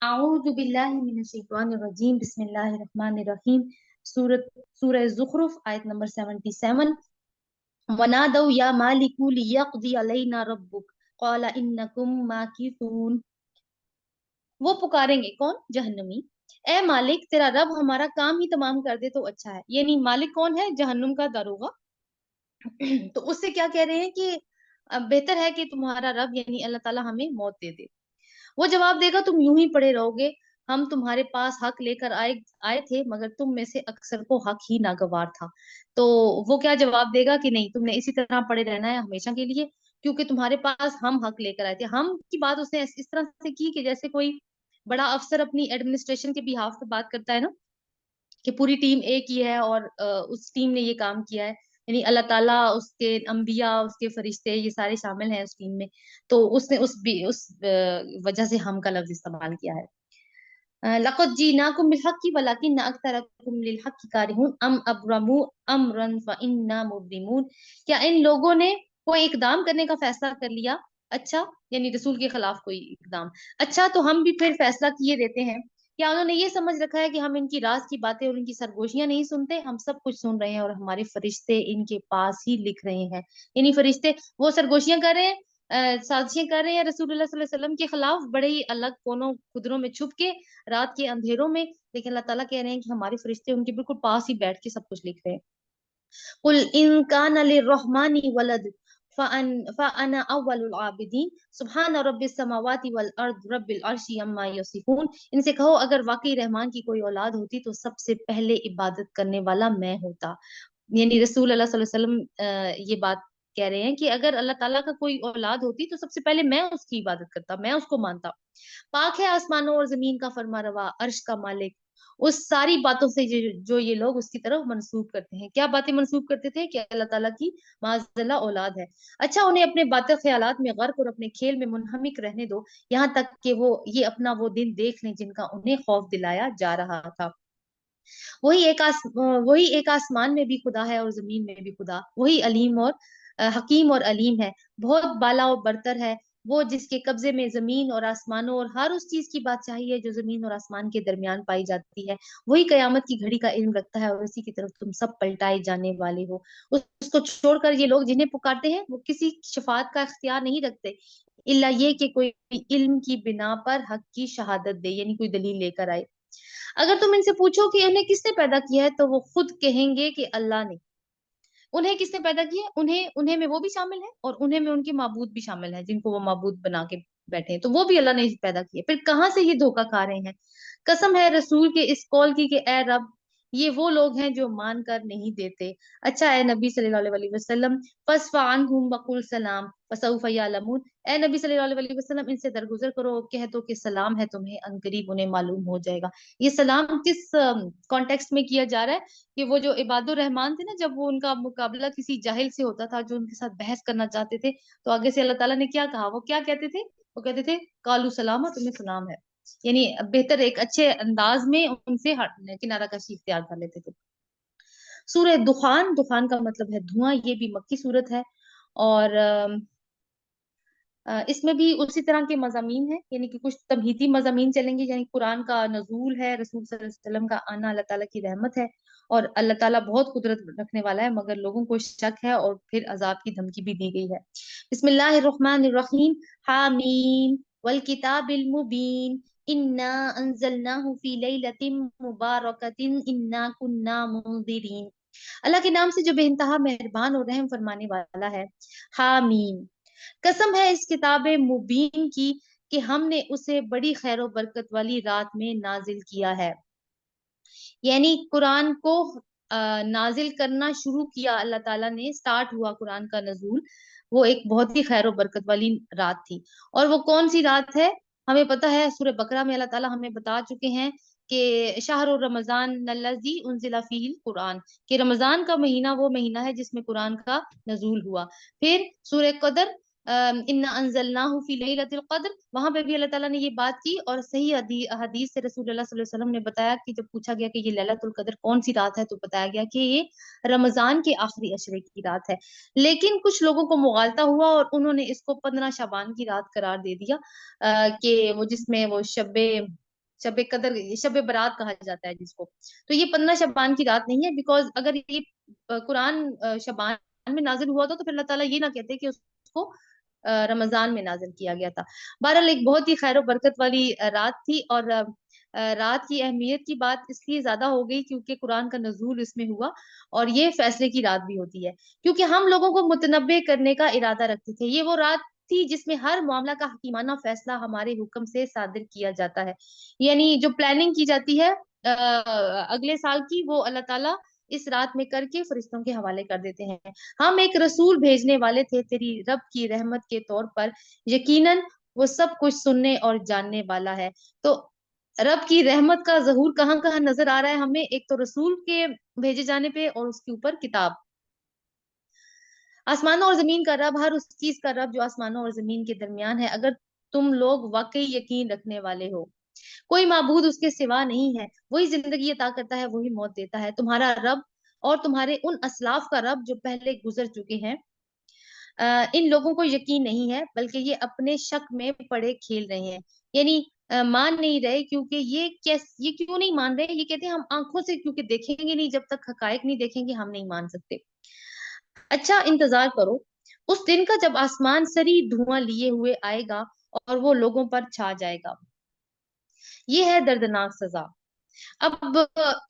अऊज़ु बिल्लाहि मिनश्शैतानिर्रजीम बिस्मिल्लाहिर्रहमानिर्रहीम। सूरत सूरह ज़ुखरुफ आयत नंबर 77। वनादौ या मालिकु लियक़्दि अलैना रब्बुक क़ाला इन्नकुम माकिसून। वो पुकारेंगे कौन? जहन्नमी। ए मालिक, तेरा रब हमारा काम ही तमाम कर दे तो अच्छा है। यानी मालिक कौन है? जहन्नुम का दारोगा। तो उससे क्या कह रहे हैं कि बेहतर है कि तुम्हारा रब यानी अल्लाह ताला हमें मौत दे दे। वो जवाब देगा, तुम यूं ही पड़े रहोगे। हम तुम्हारे पास हक लेकर आए आए थे, मगर तुम में से अक्सर को हक ही नागवार था। तो वो क्या जवाब देगा कि नहीं, तुमने इसी तरह पड़े रहना है हमेशा के लिए, क्योंकि तुम्हारे पास हम हक लेकर आए थे। हम की बात उसने इस तरह से की कि जैसे कोई बड़ा अफसर अपनी एडमिनिस्ट्रेशन के बिहाफ पे बात करता है ना, कि पूरी टीम एक ही है और उस टीम ने ये काम किया है। यानी अल्लाह ताला, उसके अंबिया, उसके फरिश्ते, ये सारे शामिल हैं उस टीम में। तो उसने उस वजह से हम का लफ्ज इस्तेमाल किया है। लक़द जीनाकुम बिल-हक़्क़ि वलाकिन्न अक्सरकुम लिल-हक़्क़ि कारिहून अम अबरमू अमरन फ़इन्ना मुब्रिमून। क्या इन लोगों ने कोई इकदाम करने का फैसला कर लिया? अच्छा, यानी रसूल के खिलाफ कोई इकदाम। अच्छा, तो हम भी फिर फैसला किए देते हैं। क्या उन्होंने ये समझ रखा है कि हम इनकी राज की बातें और इनकी सरगोशियां नहीं सुनते? हम सब कुछ सुन रहे हैं और हमारे फरिश्ते इनके पास ही लिख रहे हैं। यानी फरिश्ते वो सरगोशियां कर रहे हैं, साजिशें कर रहे हैं रसूलुल्लाह सल्लल्लाहु अलैहि वसल्लम के खिलाफ, बड़े ही अलग कोनों खुदरों में छुप के, रात के अंधेरों में। लेकिन अल्लाह ताला कह रहे हैं कि हमारे फरिश्ते उनके बिल्कुल पास ही बैठ के सब कुछ लिख रहे हैं। कुल इन कान लिर्रहमानी वलद फ़अन फ़अना अव्वलुल आबिदीन सुब्हान रब्बिस समावाति वल अर्द रब्बिल अर्शी अम्मा यसिफून। इनसे कहो, अगर वाकई रहमान की कोई औलाद होती तो सबसे पहले इबादत करने वाला मैं होता। यानी रसूल अल्लाह सल्लल्लाहु अलैहि वसल्लम ये बात कह रहे हैं कि अगर अल्लाह ताला का कोई औलाद होती तो सबसे पहले मैं उसकी इबादत करता, मैं उसको मानता। पाक है आसमानों और जमीन का फरमारवा, अर्श का मालिक, उस सारी बातों से जो ये लोग उसकी तरफ मंसूब करते हैं। क्या बातें मंसूब करते थे? कि अल्लाह ताला की माज़अल्लाह औलाद है। अच्छा, उन्हें अपने बातिल ख्यालात में गर्क और अपने खेल में मुनहमिक रहने दो, यहाँ तक कि वो ये अपना वो दिन देख लें जिनका उन्हें खौफ दिलाया जा रहा था। वही एक आसमान में भी खुदा है और जमीन में भी खुदा। वही अलीम और हकीम और अलीम है, बहुत बाला और बरतर है। वो जिसके कब्जे में जमीन और आसमानों और हर उस चीज की बादशाही है जो जमीन और आसमान के दरमियान पाई जाती है। वही कयामत की घड़ी का इल्म रखता है और उसी की तरफ तुम सब पलटाए जाने वाले हो। उसको छोड़कर ये लोग जिन्हें पुकारते हैं वो किसी शफात का इख्तियार नहीं रखते, इल्ला ये कि कोई इल्म की बिना पर हक की शहादत दे, यानी कोई दलील लेकर आए। अगर तुम इनसे पूछो कि उन्हें किसने पैदा किया है, तो वो खुद कहेंगे कि अल्लाह ने। उन्हें किसने पैदा किया? उन्हें उन्हें में वो भी शामिल है और उन्हें में उनके माबूद भी शामिल है, जिनको वो माबूद बना के बैठे हैं, तो वो भी अल्लाह ने पैदा किए। फिर कहाँ से ये धोखा खा रहे हैं? कसम है रसूल के इस कौल की कि ए रब, ये वो लोग हैं जो मान कर नहीं देते। अच्छा ए नबी सल्लल्लाहु अलैहि वसल्लम, फस्फा अन्हुम वकुल सलाम फसौफ यअलमून। ए नबी सल्लल्लाहु अलैहि वसल्लम, इनसे दरगुजर करो, कह दो कि सलाम है तुम्हें, अनकरीब उन्हें मालूम हो जाएगा। ये सलाम किस कॉन्टेक्स्ट में किया जा रहा है? कि वो जो इबादुर रहमान थे ना, जब वो उनका मुकाबला किसी जाहिल से होता था जो उनके साथ बहस करना चाहते थे, तो आगे से अल्लाह ताला ने क्या कहा? वो क्या कहते थे? वो कहते थे कालू सलामा, तुम्हें सलाम है। यानी बेहतर एक अच्छे अंदाज में उनसे किनारा कशी इख्तियार कर लेते थे। सूरह दुखान, दुखान का मतलब है धुआं, ये भी मक्की सूरत है। और इसमें भी उसी तरह के मज़ामीन हैं, यानी कि कुछ तमहीदी मज़ामीन चलेंगे। यानी कुरान का नज़ूल है, रसूल सल्लल्लाहु अलैहि वसल्लम का आना अल्लाह ताला की रहमत है, और अल्लाह ताला बहुत कुदरत रखने वाला है, मगर लोगों को शक है और फिर अजाब की धमकी भी दी गई है। बिस्मिल्लाहिर रहमानिर रहीम। हामीम वल किताबिल मुबीन इन्ना अंज़लनाहु फी लैलतिन मुबारकतिन इन्ना कुन्ना मुंज़िरीन। अल्लाह के नाम से जो बेइंतहा मेहरबान और रहम फरमाने वाला है। हामीम, कसम है इस किताब मुबीन की कि हमने उसे बड़ी खैर और बरकत वाली रात में नाजिल किया है। यानी कुरान को नाजिल करना शुरू किया अल्लाह ताला ने, स्टार्ट हुआ कुरान का नजूल, वो एक बहुत ही खैर और बरकत वाली रात थी। और वो कौन सी रात है? हमें पता है, सूरह बकरा में अल्लाह ताला हमें बता चुके हैं कि शाहरुर रमजान नल्लज़ी उनज़िला फ़ीहिल कुरान, कि रमजान का महीना वो महीना है जिसमें कुरान का नजूल हुआ। फिर सूरह कदर, इन्ना अंज़लनाहु फ़ी लैलतिल क़द्र, वहां पे भी अल्लाह ताला ने ये बात की। और सही हदीस से रसूलुल्लाह सल्लल्लाहु अलैहि वसल्लम ने बताया कि जब पूछा गया कि ये लैलतुल क़द्र कौन सी रात है, तो बताया गया कि ये रमजान के आखिरी अशरे की रात है। लेकिन कुछ लोगों को मुगालता हुआ और उन्होंने इसको 15 शाबान की रात करार दे दिया, कि वो जिसमें वो शब्बे शब कदर, शब बारात कहा जाता है जिसको। तो ये 15 शबान की रात नहीं है, बिकॉज अगर ये कुरान शबान में नाजिल हुआ था तो फिर अल्लाह ताला ये ना कहते कि उसको रमजान में नाजिल किया गया था। बहरहाल एक बहुत ही खैर बरकत वाली रात थी, और रात की अहमियत की बात इसलिए ज्यादा हो गई क्योंकि कुरान का नजूल इसमें हुआ, और ये फैसले की रात भी होती है, क्योंकि हम लोगों को मुतनब्बे करने का इरादा रखते थे। ये वो रात थी जिसमें हर मामला का हकीमाना फैसला हमारे हुक्म से सादिर किया जाता है, यानी जो प्लानिंग की जाती है अगले साल की, वो अल्लाह ताला इस रात में करके फरिश्तों के हवाले कर देते हैं। हम एक रसूल भेजने वाले थे तेरी रब की रहमत के तौर पर, यकीनन वो सब कुछ सुनने और जानने वाला है। तो रब की रहमत का ज़हूर कहाँ कहाँ नजर आ रहा है हमें, एक तो रसूल के भेजे जाने पे, और उसके ऊपर किताब। आसमानों और जमीन का रब, हर उस चीज का रब जो आसमानों और जमीन के दरमियान है, अगर तुम लोग वाकई यकीन रखने वाले हो। कोई माबूद उसके सिवा नहीं है, वही जिंदगी अता करता है, वही मौत देता है। तुम्हारा रब और तुम्हारे उन असलाफ का रब जो पहले गुजर चुके हैं, इन लोगों को यकीन नहीं है, बल्कि ये अपने शक में पड़े खेल रहे हैं, यानी मान नहीं रहे। क्योंकि ये क्यों नहीं मान रहे, ये कहते हैं हम आंखों से क्योंकि देखेंगे नहीं, जब तक हकायक नहीं देखेंगे हम नहीं मान सकते। अच्छा इंतजार करो उस दिन का जब आसमान सरी धुआं लिए हुए आएगा और वो लोगों पर छा जाएगा। ये है दर्दनाक सजा। अब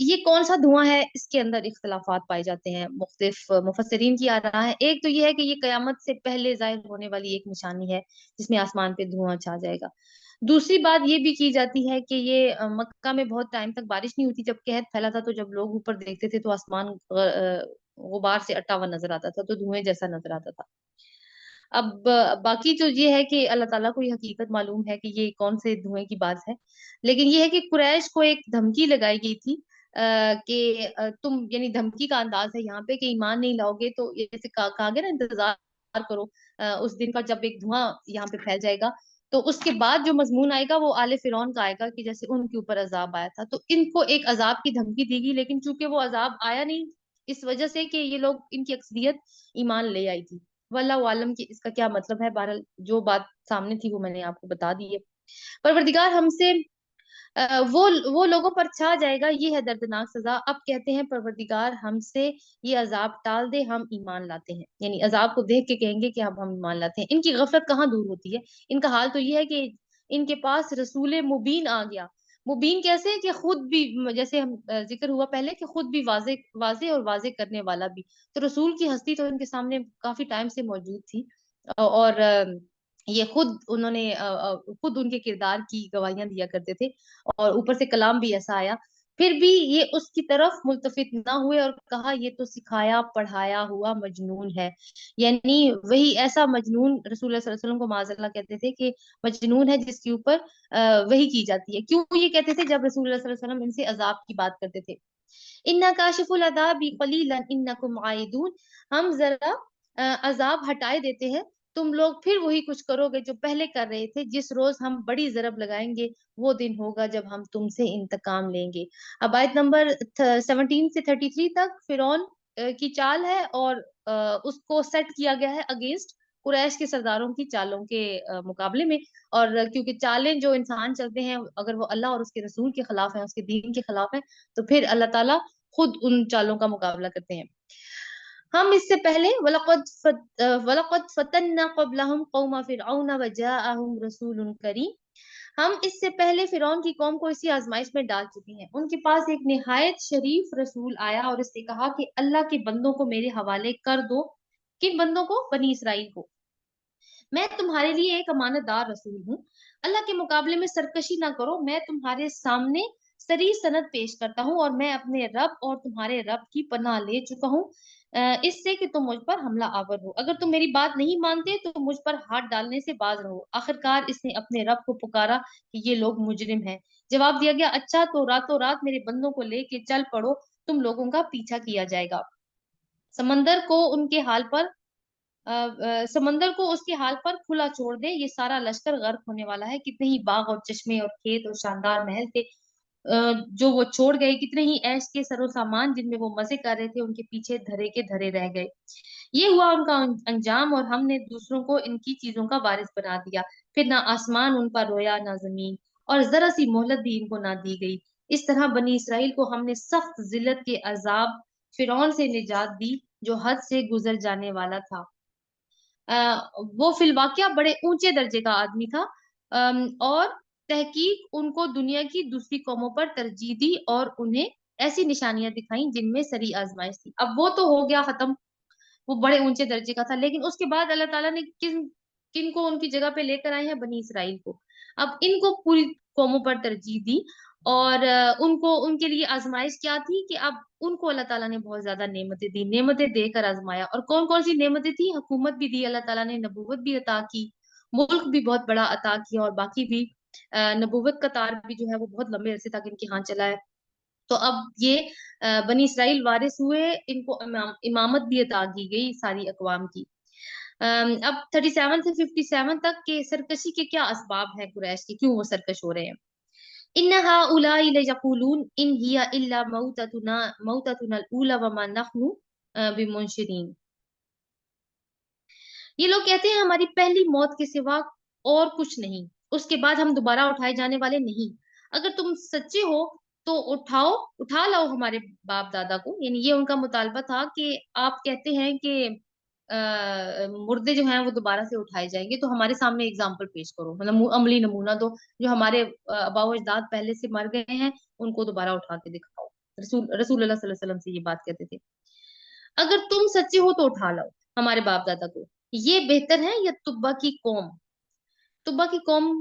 ये कौन सा धुआं है, इसके अंदर इख्तलाफात पाए जाते हैं, मुख्तलिफ मुफस्सिरीन की आ रहा है। एक तो ये है कि ये कयामत से पहले जाहिर होने वाली एक निशानी है, जिसमें आसमान पे धुआं छा जाएगा। दूसरी बात ये भी की जाती है कि ये मक्का में बहुत टाइम तक बारिश नहीं हुई थी, जब कहत फैला था, तो जब लोग ऊपर देखते थे तो आसमान गुबार से अटा हुआ नजर आता था, तो धुएं जैसा नजर आता था। अब बाकी जो ये है कि अल्लाह ताला को ये हकीकत मालूम है कि ये कौन से धुएं की बात है, लेकिन ये है कि कुरैश को एक धमकी लगाई गई थी कि तुम, यानी धमकी का अंदाज है यहाँ पे कि ईमान नहीं लाओगे तो जैसे कहा गया ना, इंतजार करो उस दिन का जब एक धुआं यहाँ पे फैल जाएगा। तो उसके बाद जो मजमून आएगा वो आले फिरौन का आएगा कि जैसे उनके ऊपर अजाब आया था, तो इनको एक अजाब की धमकी दी गई, लेकिन चूंकि वो अजाब आया नहीं, इस वजह से कि ये लोग, इनकी अक्सरियत ईमान ले आई थी। वल्लाहु आलम की इसका क्या मतलब है, बहरहाल जो बात सामने थी वो मैंने आपको बता दी है। परवरदिगार हमसे वो लोगों पर छा जाएगा, ये है दर्दनाक सजा। अब कहते हैं परवरदिगार हमसे ये अजाब टाल दे, हम ईमान लाते हैं, यानी अजाब को देख के कहेंगे कि अब हम ईमान लाते हैं। इनकी गफलत कहाँ दूर होती है, इनका हाल तो ये है कि इनके पास रसूल मुबीन आ गया। मुबीन कैसे, कि खुद भी, जैसे हम जिक्र हुआ पहले कि खुद भी वाजे वाजे और वाजे करने वाला भी। तो रसूल की हस्ती तो इनके सामने काफी टाइम से मौजूद थी, और ये खुद उन्होंने खुद उनके किरदार की गवाहियां दिया करते थे, और ऊपर से कलाम भी ऐसा आया। फिर भी ये उसकी तरफ मुल्तफित ना हुए और कहा ये तो सिखाया पढ़ाया हुआ मजनून है, यानी वही ऐसा मजनून रसूल सल्लल्लाहु अलैहि वसल्लम को माज़अल्लाह कहते थे कि मजनून है जिसके ऊपर वही की जाती है। क्यों ये कहते थे, जब रसूल सल्लल्लाहु अलैहि वसल्लम इनसे अजाब की बात करते थे, इन्ना काशिफुल अदाबी कलीलन इन्नकुम आइदून, हम जरा अजाब हटाए देते हैं, तुम लोग फिर वही कुछ करोगे जो पहले कर रहे थे। जिस रोज हम बड़ी जरब लगाएंगे वो दिन होगा जब हम तुमसे इंतकाम लेंगे। अब आयत नंबर 17 से 33 तक फिरौन की चाल है, और उसको सेट किया गया है अगेंस्ट कुरैश के सरदारों की चालों के मुकाबले में। और क्योंकि चालें जो इंसान चलते हैं, अगर वो अल्लाह और उसके रसूल के खिलाफ है, उसके दीन के खिलाफ है, तो फिर अल्लाह ताला खुद उन चालों का मुकाबला करते हैं। हम इससे पहले वलक़द फतन्ना क़ब्लहुम क़ौम फ़िरऔन वजाअहुम रसूलुन करीम, हम इससे पहले फिरौन की कौम को इसी आजमाइश में डाल चुके हैं। उनके पास एक निहायत शरीफ रसूल आया और इससे कहा कि अल्लाह के बंदों को मेरे हवाले कर दो। किन बंदों को? बनी इसराइल को। मैं तुम्हारे लिए एक अमानतदार रसूल हूँ, अल्लाह के मुकाबले में सरकशी ना करो। मैं तुम्हारे सामने सरी सनद पेश करता हूँ, और मैं अपने रब और तुम्हारे रब की पनाह ले चुका हूँ इससे कि तुम मुझ पर हमला आवर हो। अगर तुम मेरी बात नहीं मानते तो मुझ पर हाथ डालने से बाज रहो। आखिरकार इसने अपने रब को पुकारा कि ये लोग मुजरिम हैं। जवाब दिया गया, अच्छा तो रातों रात मेरे बंदों को लेके चल पड़ो, तुम लोगों का पीछा किया जाएगा। समंदर को उनके हाल पर समंदर को उसके हाल पर खुला छोड़ दे, ये सारा लश्कर गर्क होने वाला है। कितने ही बाग और चश्मे और खेत और शानदार महल थे जो वो छोड़ गए, कितने ही ऐश के सरो सामान जिनमें वो मजे कर रहे थे, उनके पीछे धरे के धरे रह गए। ये हुआ उनका अंजाम, और हमने दूसरों को इनकी चीजों का वारिस बना दिया। फिर ना आसमान उन पर रोया ना जमीन, اور ذرا سی मोहलत भी इनको ना दी गई। इस तरह बनी इसराइल को हमने सख्त जिल्लत के अजाब फिरौन से निजात दी जो हद से गुजर जाने वाला था। वो फिलवाकिया बड़े ऊंचे दर्जे का आदमी था, और तहकीक उनको दुनिया की दूसरी कौमों पर तरजीह दी और उन्हें ऐसी निशानियां दिखाई जिनमें सरी आजमाइश थी। अब वो तो हो गया खत्म, वो बड़े ऊंचे दर्जे का था, लेकिन उसके बाद अल्लाह ताला ने किन किन को उनकी जगह पे लेकर आए हैं, बनी इसराइल को। अब इनको पूरी कौमों पर तरजीह दी, और उनको उनके लिए आजमाइश क्या थी कि अब उनको अल्लाह ताला ने बहुत ज्यादा नेमतें दी, नेमतें देकर आजमाया। और कौन कौन सी नेमतें थी? हुकूमत भी दी अल्लाह ताला ने, नबूवत भी अता की, मुल्क भी बहुत बड़ा अता किया, और बाकी भी नबूवत का तार भी जो है वो बहुत लंबे अरसे तक इनके हाथ चला है। तो अब ये बनी इसराइल वारिस हुए, इनको इमामत भी अता की गई सारी अकवाम की। अब 37 से 57 तक के सरकशी के क्या असबाब हैं कुरैश के, क्यों वो सरकश हो रहे हैं। इन्ना हाउलाई लयक़ूलून इन हिया इल्ला मौततुना अल-ऊला वमा नहनु बिमुनशिरीन। ये लोग कहते हैं हमारी पहली मौत के सिवा और कुछ नहीं, उसके बाद हम दोबारा उठाए जाने वाले नहीं। अगर तुम सच्चे हो तो उठा लाओ हमारे बाप दादा को। यानी ये उनका मुतालबा था कि आप कहते हैं कि मुर्दे जो हैं वो दोबारा से उठाए जाएंगे, तो हमारे सामने एग्जाम्पल पेश करो, मतलब अमली नमूना दो। जो हमारे आबा अजदाद पहले से मर गए हैं उनको दोबारा उठा के दिखाओ। रसूल रसूल अल्लाह सल्लल्लाहु अलैहि वसल्लम से ये बात कहते थे। अगर तुम सच्चे हो तो उठा लाओ हमारे बाप दादा को, ये बेहतर है या तुब्बा की कौम। तुब्बा की कौम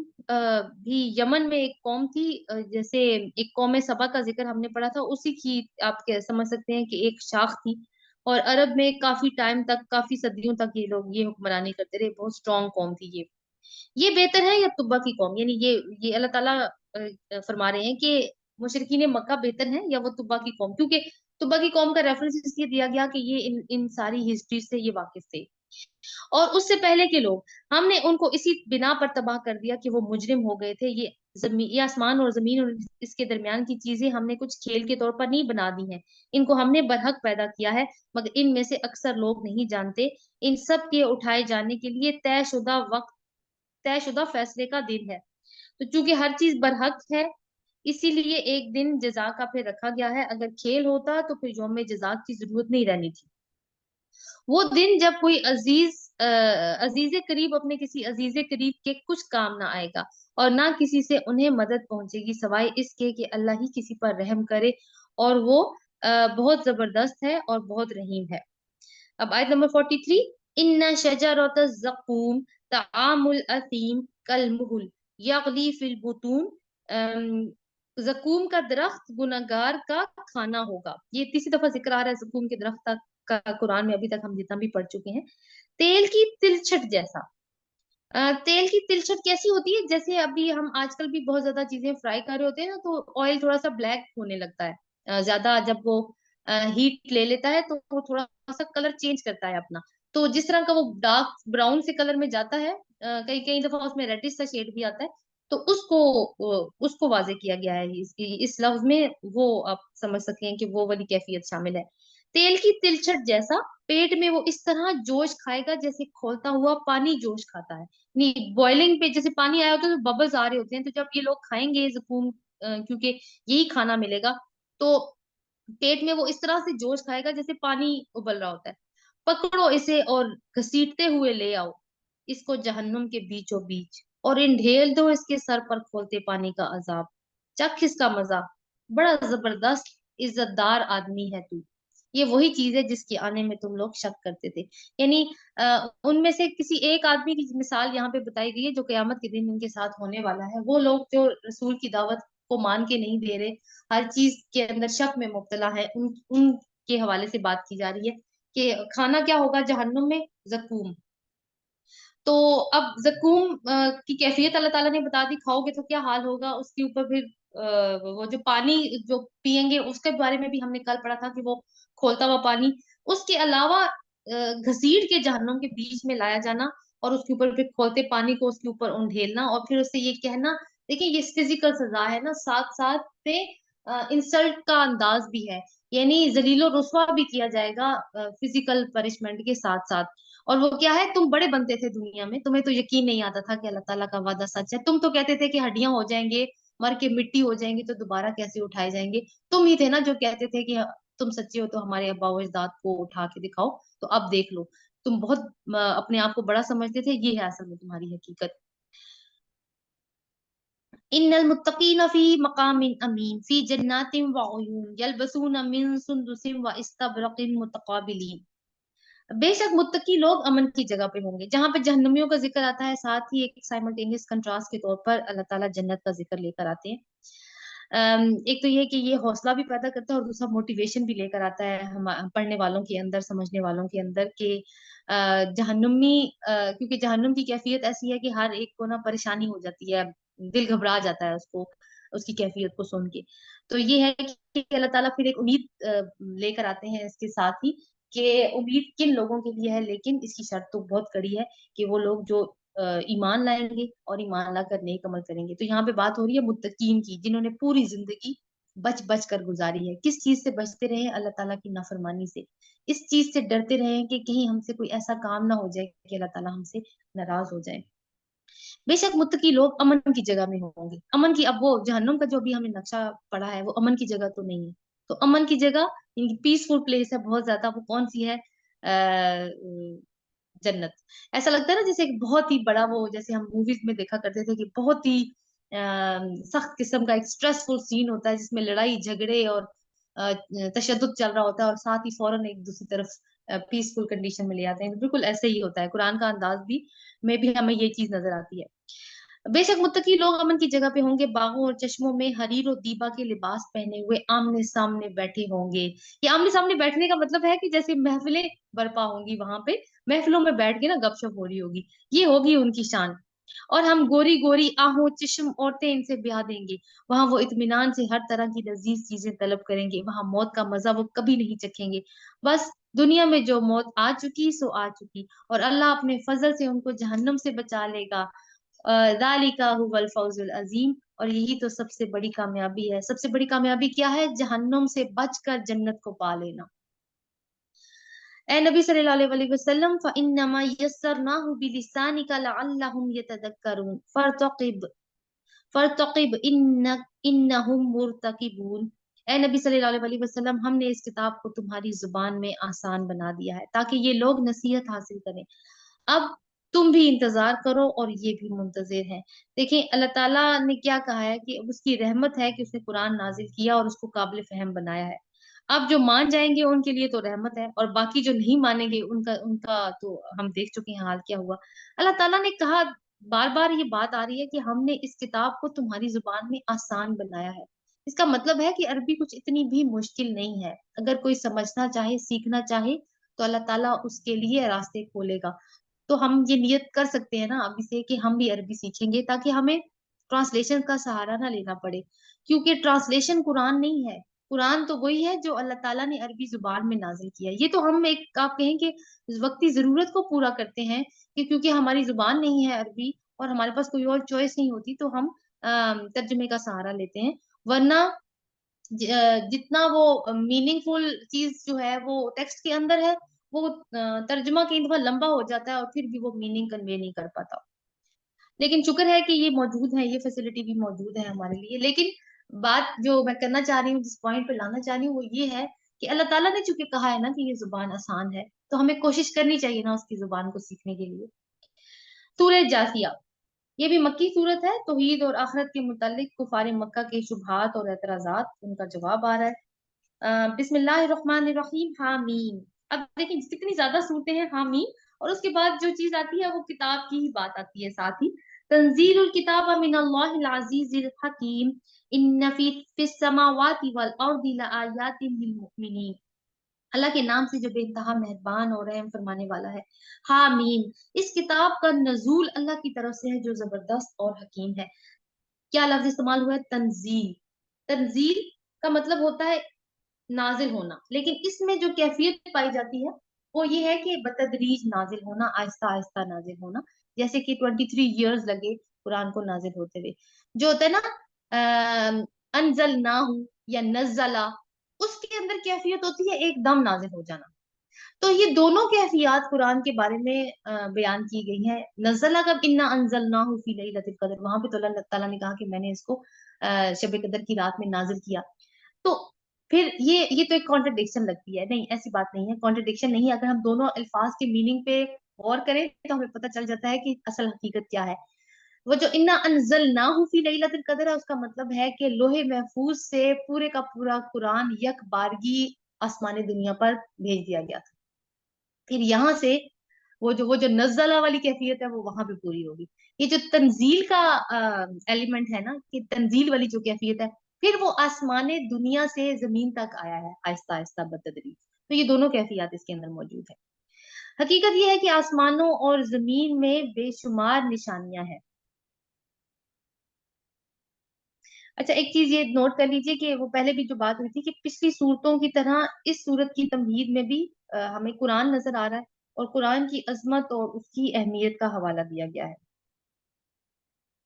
भी यमन में एक कौम थी, जैसे एक कौम सबा का जिक्र हमने पढ़ा था, उसी की आप समझ सकते हैं कि एक शाख थी। और अरब में काफी टाइम तक, काफी सदियों तक ये लोग ये हुक्मरानी करते रहे, बहुत स्ट्रॉन्ग कौम थी ये बेहतर है या तुब्बा की कौम। यानी ये अल्लाह ताला फरमा रहे हैं कि मुशरिकीन मक्का बेहतर है या वो तुब्बा की कौम, क्योंकि तुब्बा की कौम का रेफरेंस इसलिए दिया गया कि ये इन सारी हिस्ट्री से ये वाकिफ थे। और उससे पहले के लोग, हमने उनको इसी बिना पर तबाह कर दिया कि वो मुजरिम हो गए थे। ये आसमान और जमीन और इसके दरमियान की चीजें हमने कुछ खेल के तौर पर नहीं बना दी हैं, इनको हमने बरहक पैदा किया है, मगर इनमें से अक्सर लोग नहीं जानते। इन सब के उठाए जाने के लिए तयशुदा वक्त, तयशुदा फैसले का दिन है। तो चूंकि हर चीज बरहक है, इसीलिए एक दिन जजा का फिर रखा गया है। अगर खेल होता तो फिर यौम जजा की जरूरत नहीं रहनी थी। वो दिन जब कोई अजीज करीब अपने किसी अजीज करीब के कुछ काम ना आएगा, और ना किसी से उन्हें मदद पहुंचेगी सिवाय इसके कि अल्लाह ही किसी पर रहम करे, और वो बहुत जबरदस्त है और बहुत रहीम है। अब आयत नंबर 43, इन्ना शजरत ज़क़ूम तआमुल असीम कल मुहुल यगली फिल बुतून। जकूम का दरख्त गुनहगार का खाना होगा। ये तीसरी दफा जिक्र आ रहा है जकूम के दरख्त का कुरान में, अभी तक हम जितना भी पढ़ चुके हैं। तेल की तिलछट जैसा। तेल की तिलछट कैसी होती है? जैसे अभी हम आजकल भी बहुत ज्यादा चीजें फ्राई कर रहे होते हैं ना, तो ऑयल थोड़ा सा ब्लैक होने लगता है। ज्यादा जब वो हीट ले लेता है तो वो थोड़ा सा कलर चेंज करता है अपना। तो जिस तरह का वो डार्क ब्राउन से कलर में जाता है, कई कई दफा उसमें रेडिश सा शेड भी आता है। तो उसको वाजे किया गया है इस लफ्ज में। वो आप समझ सकते हैं कि वो वाली कैफियत शामिल है। तेल की तिलछट जैसा, पेट में वो इस तरह जोश खाएगा जैसे खोलता हुआ पानी जोश खाता है। नहीं, बॉइलिंग पे जैसे पानी आया होता है तो बबल्स आ रहे होते हैं, तो जब ये लोग खाएंगे जकूम, क्योंकि यही खाना मिलेगा, तो पेट में वो इस तरह से जोश खाएगा जैसे पानी उबल रहा होता है। पकड़ो इसे और घसीटते हुए ले आओ इसको जहन्नुम के बीचों बीच, और ढेल दो इसके सर पर खोलते पानी का अजाब। चख इसका मजा, बड़ा जबरदस्त इज्जतदार आदमी है तू। ये वही चीज है जिसके आने में तुम लोग शक करते थे। यानी उनमें से किसी एक आदमी की मिसाल यहाँ पे बताई गई है जो कयामत के दिन इनके साथ होने वाला है। वो लोग जो रसूल की दावत को मान के नहीं दे रहे, हर चीज के अंदर शक में मुब्तला है, उनके हवाले से बात की जा रही है कि खाना क्या होगा जहन्नुम में, जकूम। तो अब जकूम की कैफियत अल्लाह ताला ने बता दी, खाओगे तो क्या हाल होगा। उसके ऊपर फिर वो जो पानी जो पियेंगे उसके बारे में भी हमने कल पढ़ा था कि वो खोलता हुआ पानी। उसके अलावा घसीट के जहन्नुम के बीच में लाया जाना, और उसके ऊपर फिर खोलते पानी को उसके ऊपर उंडेलना, और फिर उससे ये कहना। देखिए ये फिजिकल सजा है ना, साथ साथ में इंसल्ट का अंदाज भी है। यानी जलीलो रुस्वा भी किया जाएगा फिजिकल पनिशमेंट के साथ साथ। और वो क्या है, तुम बड़े बनते थे दुनिया में, तुम्हें तो यकीन नहीं आता था कि अल्लाह ताला का वादा सच है। तुम तो कहते थे कि हड्डियां हो जाएंगे, मर के मिट्टी हो जाएंगे, तो दोबारा कैसे उठाए जाएंगे। तुम ही थे ना जो कहते थे कि तुम सच्चे हो तो हमारे अब्बा व अजदाद को उठा के दिखाओ। तो अब देख लो, तुम बहुत अपने आप को बड़ा समझते थे, ये है असल में तुम्हारी हकीकत। इन्नल मुत्तकीन फी मकामिन अमीन फी जन्नातिन व उयून यलबसून मिन सुंदुसिन व इस्तबरकिन मुतकाबिलीन। बेशक मुत्तकी लोग अमन की जगह पे होंगे। जहां पे जहन्नमियों का जिक्र आता है, साथ ही एक साइमल्टेनियस कंट्रास्ट के तौर पर अल्लाह ताला जन्नत का जिक्र लेकर आते हैं। एक तो ये कि ये हौसला भी पैदा करता है, और दूसरा मोटिवेशन भी लेकर आता है हम पढ़ने वालों के अंदर, समझने वालों के अंदर कि जहन्नुमी क्योंकि जहन्नुम की कैफियत ऐसी है कि हर एक को ना परेशानी हो जाती है, दिल घबरा जाता है उसको, उसकी कैफियत को सुन के। तो ये है कि अल्लाह ताला फिर एक उम्मीद लेकर आते हैं इसके साथ ही, कि उम्मीद किन लोगों के लिए है, लेकिन इसकी शर्त तो बहुत कड़ी है, कि वो लोग जो ईमान लाएंगे और ईमान लाकर नेक अमल करेंगे। तो यहाँ पे बात हो रही है मुत्तकीन की, जिन्होंने पूरी जिंदगी बच बच कर गुजारी है। किस चीज से बचते रहे? अल्लाह ताला की नाफरमानी से। इस चीज से डरते रहे कि कहीं हमसे कोई ऐसा काम ना हो जाए कि अल्लाह ताला हमसे नाराज हो जाए। बेशक मुत्तकी लोग अमन की जगह में होंगे। अमन की, अब वो जहन्नुम का जो भी हमने नक्शा पढ़ा है, वो अमन की जगह तो नहीं है। तो अमन की जगह, पीसफुल प्लेस है बहुत ज्यादा, वो कौन सी है? जन्नत। ऐसा लगता है ना जैसे एक बहुत ही बड़ा, वो जैसे हम मूवीज में देखा करते थे कि बहुत ही सख्त किस्म का एक स्ट्रेसफुल सीन होता है, जिसमें लड़ाई झगड़े और तशद्दुद चल रहा होता है, और साथ ही फौरन एक दूसरी तरफ पीसफुल कंडीशन में ले आते हैं। तो बिल्कुल ऐसे ही होता है, कुरान का अंदाज भी में भी हमें ये चीज नजर आती है। बेशक मुत्तकी लोग अमन की जगह पे होंगे, बागों और चश्मों में हरीर और दीबा के लिबास पहने हुए आमने सामने बैठे होंगे। ये आमने सामने बैठने का मतलब है कि जैसे महफिलें बर्पा होंगी वहां पे, महफिलों में बैठ के ना गपशप हो रही होगी, ये होगी उनकी शान। और हम गोरी गोरी आहों चिश्म औरतें इनसे ब्याह देंगे। वहां वो इत्मीनान से हर तरह की लजीज चीजें तलब करेंगे, वहां मौत का मजा वो कभी नहीं चखेंगे। बस दुनिया में जो मौत आ चुकी सो आ चुकी, और अल्लाह अपने फजल से उनको जहन्नम से बचा लेगा। ज़ालिका हुवल फौजुल अजीम। और यही तो सबसे बड़ी कामयाबी है। सबसे बड़ी कामयाबी क्या है? जहन्नुम से बचकर जन्नत को पा लेना। ए नबी सल्लल्लाहु अलैहि वसल्लम, फइन्नमा यस्सरनाहु बिलिसानिका लअल्लहुम यतदक्करून फर्तक़िब फर्तक़िब इन्नहुम मुर्तक़िबून। ए नबी सल्लल्लाहु अलैहि वसल्लम, हमने इस किताब को तुम्हारी जुबान में आसान बना दिया है ताकि ये लोग नसीहत हासिल करें। अब तुम भी इंतजार करो और ये भी मुंतजिर हैं। देखिए अल्लाह ताला ने क्या कहा है कि उसकी रहमत है कि उसने कुरान नाजिल किया और उसको काबिल फहम बनाया है। अब जो मान जाएंगे उनके लिए तो रहमत है, और बाकी जो नहीं मानेंगे उनका उनका तो हम देख चुके हैं हाल क्या हुआ। अल्लाह ताला ने कहा, बार बार ये बात आ रही है कि हमने इस किताब को तुम्हारी जुबान में आसान बनाया है। इसका मतलब है कि अरबी कुछ इतनी भी मुश्किल नहीं है। अगर कोई समझना चाहे, सीखना चाहे, तो अल्लाह ताला उसके लिए रास्ते खोलेगा। तो हम ये नियत कर सकते हैं ना अभी से कि हम भी अरबी सीखेंगे, ताकि हमें ट्रांसलेशन का सहारा ना लेना पड़े। क्योंकि ट्रांसलेशन कुरान नहीं है। कुरान तो वही है जो अल्लाह ताला ने अरबी जुबान में नाजिल किया। ये तो हम एक, आप कहें कि वक्ती जरूरत को पूरा करते हैं, कि क्योंकि हमारी जुबान नहीं है अरबी और हमारे पास कोई और चॉइस नहीं होती, तो हम तर्जुमे का सहारा लेते हैं। वरना जितना वो मीनिंगफुल चीज जो है वो टेक्स्ट के अंदर है, वो तर्जुमा कई दफा लंबा हो जाता है और फिर भी वो मीनिंग कन्वे नहीं कर पाता। लेकिन शुक्र है कि ये मौजूद है, ये फैसिलिटी भी मौजूद है हमारे लिए। लेकिन बात जो मैं करना चाह रही हूँ, जिस पॉइंट पे लाना चाह रही हूँ, वो ये है कि अल्लाह ताला ने चूंकि कहा है ना कि ये जुबान आसान है, तो हमें कोशिश करनी चाहिए ना उसकी जुबान को सीखने के लिए। सूरह जासिया, ये भी मक्की सूरत है। तौहीद और आखिरत के मुतालिक कुफार मक्का के शुबहात और एतराजात, उनका जवाब आ रहा है। बिस्मिल्लाहिर्रहमानिर्रहीम, हामीम। अब देखिए जितनी ज्यादा सूरतें हैं, हामीम, और उसके बाद जो चीज आती है वो किताब की ही बात आती है साथ ही। तंजीलुल किताब मिनल्लाहिल अजीजिल हकीम, इन्न फिस समावाति वल अर्दि लआयातिन लिल मुमिनीन। अल्लाह के नाम से जो बेइंतहा मेहरबान और रहम फरमाने वाला है। हामीम, इस किताब का नजूल अल्लाह की तरफ से है जो जबरदस्त और हकीम है। क्या लफ्ज इस्तेमाल हुआ है? तंजील। तंजील का मतलब होता है नाजिल होना, लेकिन इसमें जो कैफियत पाई जाती है वो ये है कि बतदरीज नाजिल होना, आहिस्ता आहिस्ता नाजिल होना। जैसे कि 23 ईयर्स लगे कुरान को नाजिल होते हुए। जो होता है ना अनजल ना हो या नजला, उसके अंदर कैफियत होती है एकदम नाजिल हो जाना। تو یہ دونوں کیفیات قرآن کے بارے میں بیان کی گئی ہیں. نزلہ کب انا انزلناہ فی لیلۃ القدر، وہاں پہ تو اللہ تعالیٰ نے کہا کہ میں نے اس کو شب قدر کی رات میں نازل کیا. تو پھر یہ تو ایک کانٹرڈکشن لگتی ہے. نہیں، ایسی بات نہیں ہے، کانٹرڈکشن نہیں ہے. اگر ہم دونوں الفاظ کے میننگ پہ غور کریں تو ہمیں پتہ چل جاتا ہے کہ اصل حقیقت کیا ہے. وہ جو انا انزلناہ فی لیلۃ القدر ہے، اس کا مطلب ہے کہ لوح محفوظ سے پورے کا پورا قرآن یک بارگی آسمان دنیا پر بھیج دیا گیا تھا. پھر یہاں سے وہ جو نزلہ والی کیفیت ہے وہ وہاں پہ پوری ہوگی. یہ جو تنزیل کا ایلیمنٹ ہے نا، کہ تنزیل والی جو کیفیت ہے، پھر وہ آسمان دنیا سے زمین تک آیا ہے آہستہ آہستہ بتدریج. تو یہ دونوں کیفیات اس کے اندر موجود ہے. حقیقت یہ ہے کہ آسمانوں اور زمین میں بے شمار نشانیاں ہیں. اچھا، ایک چیز یہ نوٹ کر لیجئے کہ وہ پہلے بھی جو بات ہوئی تھی کہ پچھلی صورتوں کی طرح اس صورت کی تمہید میں بھی ہمیں قرآن نظر آ رہا ہے اور قرآن کی عظمت اور اس کی اہمیت کا حوالہ دیا گیا ہے.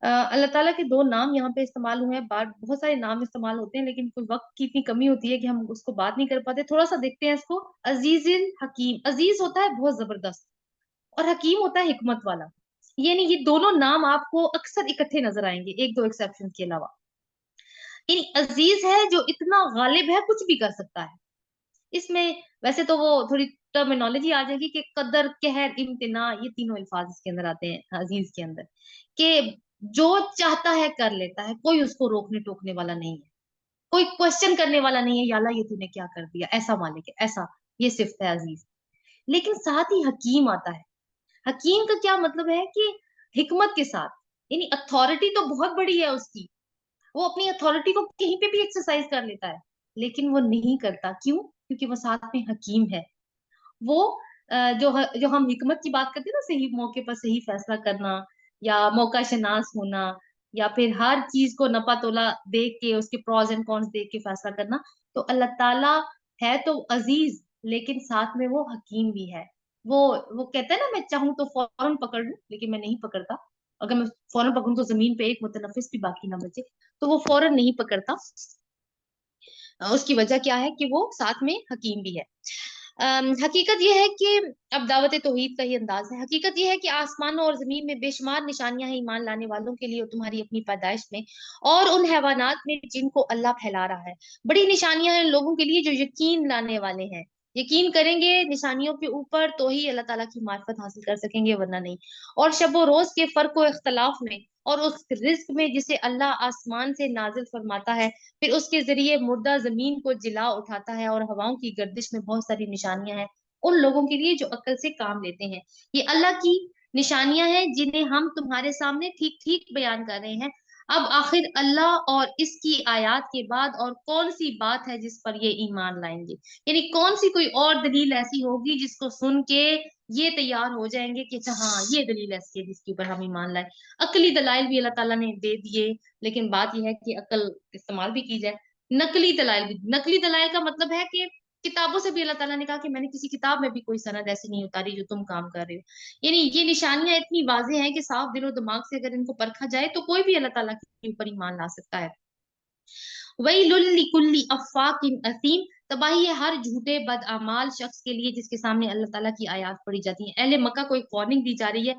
اللہ تعالیٰ کے دو نام یہاں پہ استعمال ہوئے ہیں. بہت سارے نام استعمال ہوتے ہیں لیکن کوئی وقت کی اتنی کمی ہوتی ہے کہ ہم اس کو بات نہیں کر پاتے. تھوڑا سا دیکھتے ہیں اس کو. عزیز الحکیم، عزیز ہوتا ہے بہت زبردست، اور حکیم ہوتا ہے حکمت والا. یعنی یہ دونوں نام آپ کو اکثر اکٹھے نظر آئیں گے، ایک دو ایکسیپشن کے علاوہ. یعنی عزیز ہے جو اتنا غالب ہے، کچھ بھی کر سکتا ہے. اس میں ویسے تو وہ تھوڑی ٹرمینالوجی آ جائے گی کہ قدر، قہر، امتناع، یہ تینوں الفاظ اس کے اندر آتے ہیں عزیز کے اندر، کہ جو چاہتا ہے کر لیتا ہے، کوئی اس کو روکنے ٹوکنے والا نہیں ہے، کوئی کوشچن کرنے والا نہیں ہے، یا اللہ یہ تو نے کیا کر دیا، ایسا مالک ہے، ایسا. یہ صفت ہے عزیز. لیکن ساتھ ہی حکیم آتا ہے. حکیم کا کیا مطلب ہے کہ حکمت کے ساتھ، یعنی اتھارٹی تو بہت بڑی ہے اس کی، وہ اپنی اتھارٹی کو کہیں پہ بھی ایکسرسائز کر لیتا ہے، لیکن وہ نہیں کرتا. کیوں؟ کیونکہ وہ ساتھ میں حکیم ہے. وہ جو ہم حکمت کی بات کرتے ہیں نا، صحیح موقع پر صحیح فیصلہ کرنا، یا موقع شناس ہونا، یا پھر ہر چیز کو نپا تولا دیکھ کے اس کے پروز اینڈ کونس دیکھ کے فیصلہ کرنا. تو اللہ تعالیٰ ہے تو عزیز، لیکن ساتھ میں وہ حکیم بھی ہے. وہ کہتا ہے نا، میں چاہوں تو فوراً پکڑ لوں لیکن میں نہیں پکڑتا. اگر میں فوراً پکڑوں تو زمین پہ ایک متنفس بھی باقی نہ بچے. تو وہ فوراً نہیں پکڑتا. اس کی وجہ کیا ہے کہ وہ ساتھ میں حکیم بھی ہے. حقیقت یہ ہے کہ اب دعوت توحید کا ہی انداز ہے. حقیقت یہ ہے کہ آسمانوں اور زمین میں بے شمار نشانیاں ہیں ایمان لانے والوں کے لیے اور تمہاری اپنی پیدائش میں اور ان حیوانات میں جن کو اللہ پھیلا رہا ہے. بڑی نشانیاں ہیں لوگوں کے لیے جو یقین لانے والے ہیں. یقین کریں گے نشانیوں کے اوپر تو ہی اللہ تعالیٰ کی معرفت حاصل کر سکیں گے، ورنہ نہیں. اور شب و روز کے فرق و اختلاف میں اور اس رزق میں جسے اللہ آسمان سے نازل فرماتا ہے، پھر اس کے ذریعے مردہ زمین کو جلا اٹھاتا ہے، اور ہواؤں کی گردش میں بہت ساری نشانیاں ہیں ان لوگوں کے لیے جو عقل سے کام لیتے ہیں. یہ اللہ کی نشانیاں ہیں جنہیں ہم تمہارے سامنے ٹھیک ٹھیک بیان کر رہے ہیں. اب آخر اللہ اور اس کی آیات کے بعد اور کون سی بات ہے جس پر یہ ایمان لائیں گے؟ یعنی کون سی کوئی اور دلیل ایسی ہوگی جس کو سن کے یہ تیار ہو جائیں گے کہ ہاں یہ دلیل ایسی ہے جس کے اوپر ہم ایمان لائیں. عقلی دلائل بھی اللہ تعالیٰ نے دے دیے، لیکن بات یہ ہے کہ عقل استعمال بھی کی جائے. نقلی دلائل بھی. نقلی دلائل کا مطلب ہے کہ کتابوں سے بھی اللہ تعالیٰ نے کہا کہ میں نے کسی کتاب میں بھی کوئی سند ایسی نہیں اتاری جو تم کام کر رہے ہو. یعنی یہ نشانیاں اتنی واضح ہیں کہ صاف دل و دماغ سے اگر ان کو پرکھا جائے تو کوئی بھی اللہ تعالیٰ کے اوپر ایمان لا سکتا ہے. وَيْلٌ لِكُلِّ أَفَّاكٍ أَثِيمٍ، تباہی ہے ہر جھوٹے بدعمال شخص کے لیے جس کے سامنے اللہ تعالیٰ کی آیات پڑھی جاتی ہیں. اہل مکہ کو ایک وارننگ دی جا رہی ہے،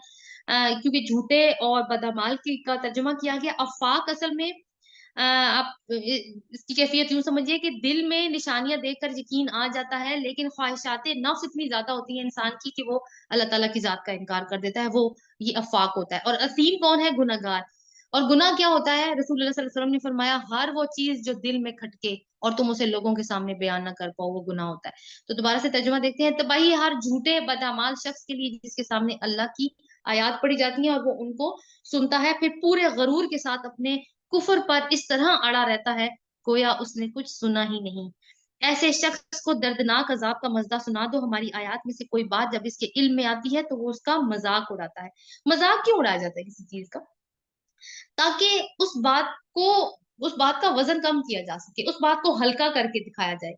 کیونکہ جھوٹے اور بدعمال کا ترجمہ کیا گیا. افاق اصل میں آپ اس کی کیفیت یوں سمجھیے کہ دل میں نشانیاں دیکھ کر یقین آ جاتا ہے، لیکن خواہشات نفس اتنی زیادہ ہوتی ہیں انسان کی کہ وہ اللہ تعالیٰ کی ذات کا انکار کر دیتا ہے. وہ یہ افاق ہوتا ہے. اور اثیم کون ہے؟ گناہگار. اور گناہ کیا ہوتا ہے؟ رسول اللہ صلی اللہ علیہ وسلم نے فرمایا ہر وہ چیز جو دل میں کھٹکے اور تم اسے لوگوں کے سامنے بیان نہ کر پاؤ، وہ گناہ ہوتا ہے. تو دوبارہ سے ترجمہ دیکھتے ہیں. تباہی ہر جھوٹے بدعمال شخص کے لیے جس کے سامنے اللہ کی آیات پڑھی جاتی ہیں اور وہ ان کو سنتا ہے، پھر پورے غرور کے ساتھ اپنے کفر پر اس طرح اڑا رہتا ہے گویا اس نے کچھ سنا ہی نہیں. ایسے شخص کو دردناک عذاب کا مزدہ سنا دو. ہماری آیات میں سے کوئی بات جب اس کے علم میں آتی ہے تو وہ اس کا مذاق اڑاتا ہے. مذاق کیوں اڑایا جاتا ہے کسی چیز کا؟ تاکہ اس بات کا وزن کم کیا جا سکے، اس بات کو ہلکا کر کے دکھایا جائے.